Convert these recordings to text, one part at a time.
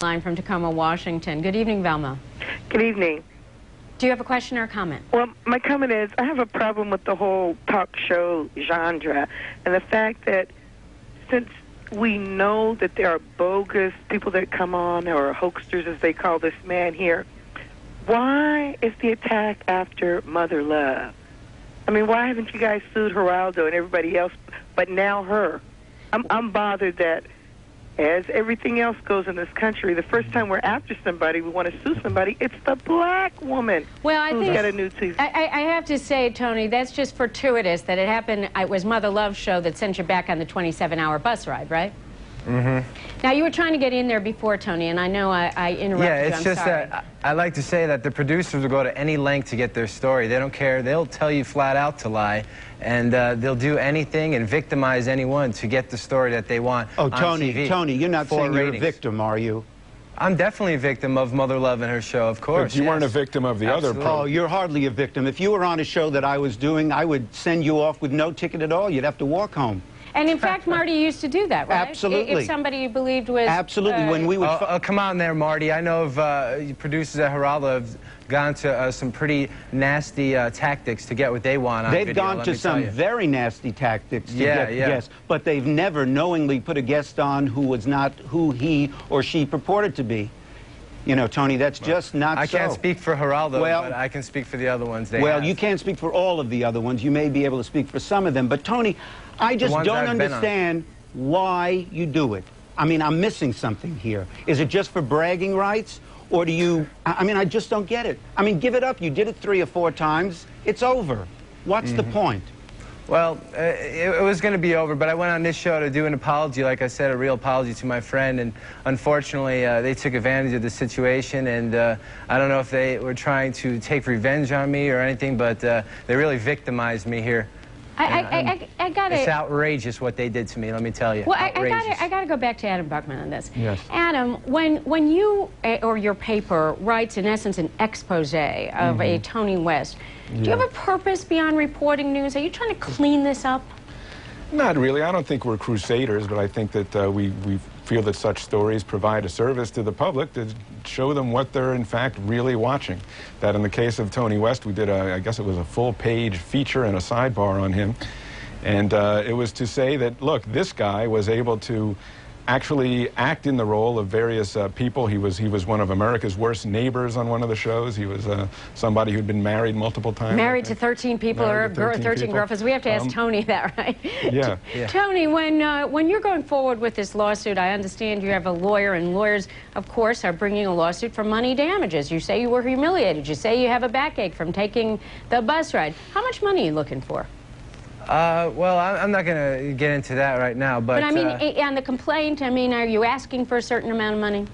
Line from Tacoma, Washington. Good evening, Velma. Good evening. Do you have a question or a comment? Well, my comment is I have a problem with the whole talk show genre and the fact that since we know that there are bogus people that come on, or hoaxers as they call this man here, why is the attack after Mother Love? I mean, why haven't you guys sued Geraldo and everybody else, but now her? I'm bothered that as everything else goes in this country, the first time we're after somebody, we want to sue somebody, it's the black woman who's got a new season. I have to say, Tony, that's just fortuitous that it happened. It was Mother Love's show that sent you back on the 27-hour bus ride, right? Mm-hmm. Now, you were trying to get in there before, Tony, and I know I interrupted you. Yeah, it's I'm just sorry. that I like to say that the producers will go to any length to get their story. They don't care. They'll tell you flat out to lie, and they'll do anything and victimize anyone to get the story that they want on TV. Tony, you're not saying you're a victim, are you? I'm definitely a victim of Mother Love and her show, of course. But you weren't a victim of the other program. Oh, you're hardly a victim. If you were on a show that I was doing, I would send you off with no ticket at all. You'd have to walk home. And in fact, Marty used to do that, right? Absolutely. If somebody you believed was... Absolutely. When we would... come on there, Marty. I know of producers at Geraldo have gone to some pretty nasty tactics to get what they want on video. They've gone to some very nasty tactics to get guests, but they've never knowingly put a guest on who was not who he or she purported to be. You know, Tony, that's just not so. I can't speak for Geraldo, but I can speak for the other ones. You can't speak for all of the other ones. You may be able to speak for some of them. But, Tony, I just don't understand why you do it. I mean, I'm missing something here. Is it just for bragging rights? Or do you... I mean, I just don't get it. I mean, give it up. You did it 3 or 4 times. It's over. What's the point? Well, it was going to be over, but I went on this show to do an apology, like I said, a real apology to my friend, and unfortunately they took advantage of the situation, and I don't know if they were trying to take revenge on me or anything, but they really victimized me here. I got It's outrageous what they did to me, let me tell you. Well, I got to go back to Adam Buckman on this. Yes. Adam, when you or your paper writes, in essence, an expose of a Tony West, do you have a purpose beyond reporting news? Are you trying to clean this up? Not really. I don't think we're crusaders, but I think that we feel that such stories provide a service to the public to show them what they're, in fact, really watching. That in the case of Tony West, we did, I guess it was a full-page feature and a sidebar on him. And it was to say that, look, this guy was able to actually act in the role of various people. He was one of America's Worst Neighbors on one of the shows. He was somebody who'd been married multiple times. Married to 13 people or 13 girlfriends. We have to ask Tony that, right? Yeah. Tony, when you're going forward with this lawsuit, I understand you have a lawyer, and lawyers, of course, are bringing a lawsuit for money damages. You say you were humiliated. You say you have a backache from taking the bus ride. How much money are you looking for? Well, I'm not going to get into that right now, but I mean, on the complaint, I mean, are you asking for a certain amount of money?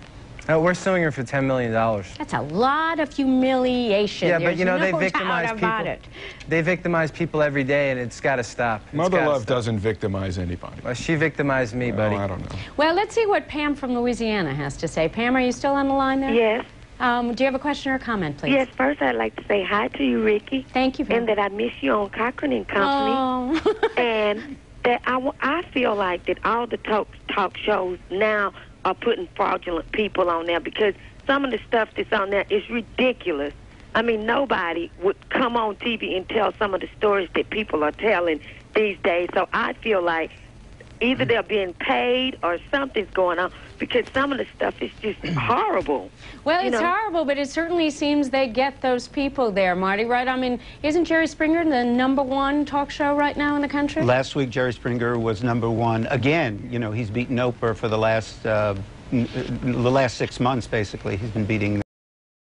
We're suing her for $10 million. That's a lot of humiliation. Yeah, but you know, There's they victimize no doubt about it. They victimize people every day, and it's got to stop. Mother Love doesn't victimize anybody. Well, she victimized me, buddy. I don't know. Well, let's see what Pam from Louisiana has to say. Pam, are you still on the line there? Yes. Do you have a question or a comment, please? Yes, first I'd like to say hi to you, Ricky. Thank you, Pam. And that I miss you on Cochran and Company. Oh. And that I feel like that all the talk shows now are putting fraudulent people on there, because some of the stuff that's on there is ridiculous. I mean, nobody would come on TV and tell some of the stories that people are telling these days. So I feel like either they're being paid or something's going on, because some of the stuff is just horrible. Well, it's horrible, but it certainly seems they get those people there, Marty, right? I mean, isn't Jerry Springer the #1 talk show right now in the country? Last week, Jerry Springer was #1 again. You know, he's beaten Oprah for the last 6 months, basically. He's been beating